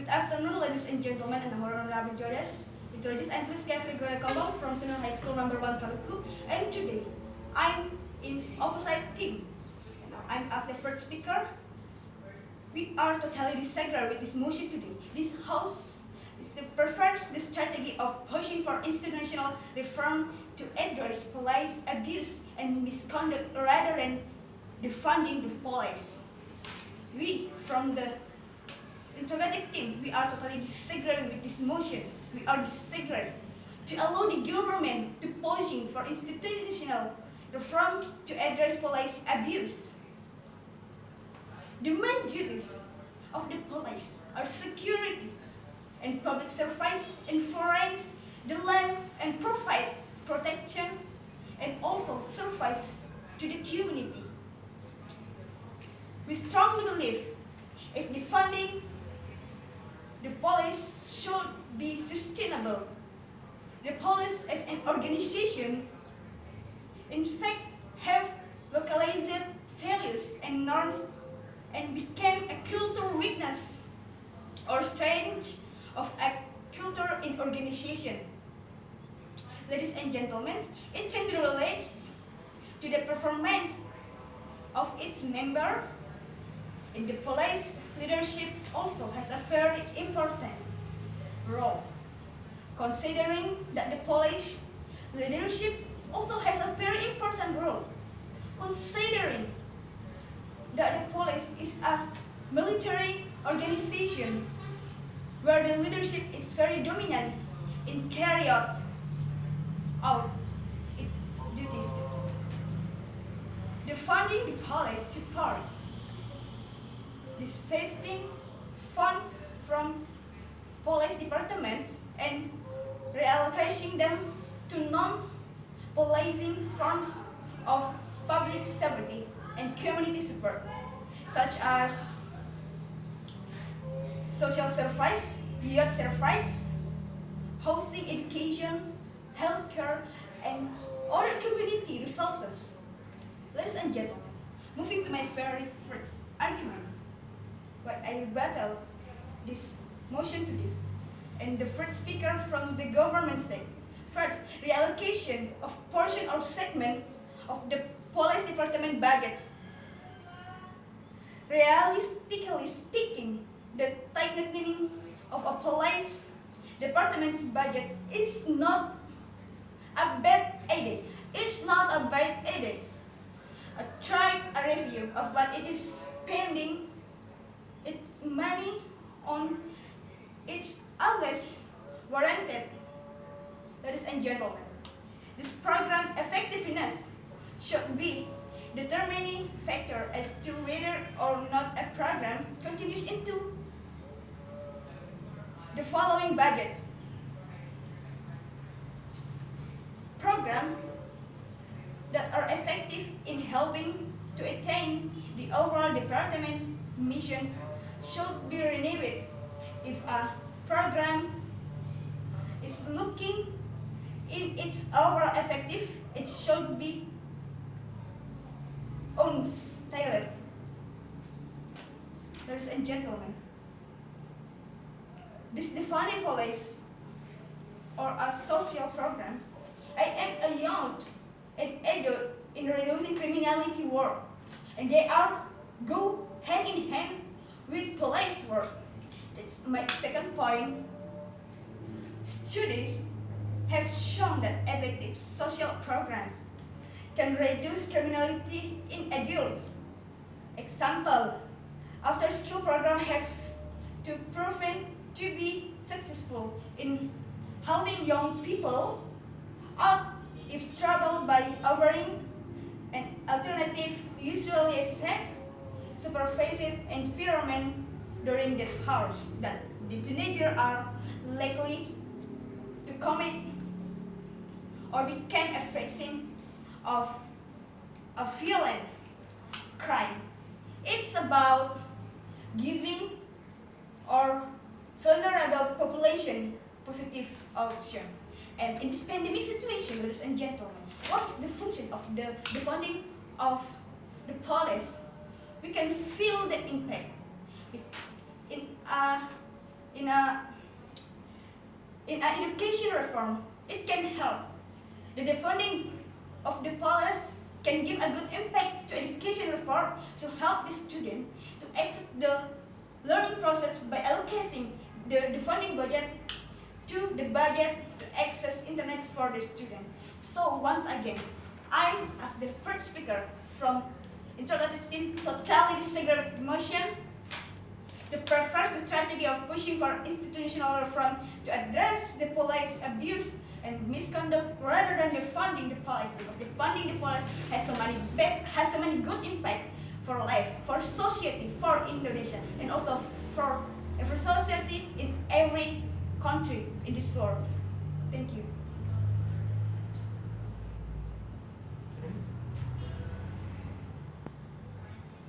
Good afternoon, ladies and gentlemen, and honorable judges. Introduce, I'm Frieska from Senior High School Number 1 Kalukku, and today I'm in opposite team. I'm as the first speaker. We are totally disagree with this motion today. This House prefers the strategy of pushing for institutional reform to address police abuse and misconduct rather than defunding the police. We, from the interrogative team, we are totally disagreeing with this motion. We are disagreeing to allow the government to pushing for institutional reform to address police abuse. The main duties of the police are security and public service, enforce the law and provide protection and also service to the community. We strongly believe if the funding the police should be sustainable. The police as an organization in fact have localized values and norms and became a cultural weakness or strength of a culture in organization. Ladies and gentlemen, it can be related to the performance of its member. In the police, leadership also has a very important role. Considering that the police leadership also has a very important role. Considering that the police is a military organization where the leadership is very dominant in carry out its duties. The funding the police support dispersing funds from police departments and reallocating them to non-policing forms of public safety and community support, such as social service, youth service, housing, education, healthcare, and other community resources. Ladies and gentlemen, moving to my very first argument, why I battle this motion today. And the first speaker from the government said, first, reallocation of portion or segment of the police department budgets. Realistically speaking, the tightening of a police department's budget is not a bad idea. It's not a bad idea. Try a review of what it is spending its money on. It's always warranted. Ladies and gentlemen, this program effectiveness should be determining factor as to whether or not a program continues into the following budget. Programs that are effective in helping to attain the overall department's mission should be renewed. If a program is looking in its overall effective, it should be tailored. Ladies and gentlemen, this defunding police or a social program, I am a young and adult in reducing criminality work, and they are go hand in hand with police work. That's my second point. Studies have shown that effective social programs can reduce criminality in adults. Example, after-school programs have to proven to be successful in helping young people out of trouble by offering an alternative, usually a safe, supervised environment during the hours that the teenagers are likely to commit or become a victim of a violent crime. It's about giving our vulnerable population positive option. And in this pandemic situation, ladies and gentlemen, what's the function of the funding of the police? We can feel the impact. In a in a education reform, it can help. The defunding of the police can give a good impact to education reform to help the student to exit the learning process by allocating the funding budget to the budget to access internet for the student. So once again, I, as the first speaker from in totally disagree motion to prefer the strategy of pushing for institutional reform to address the police abuse and misconduct rather than defunding the police, because defunding the police has so many good impact for life, for society, for Indonesia, and also for society in every country in this world. Thank you.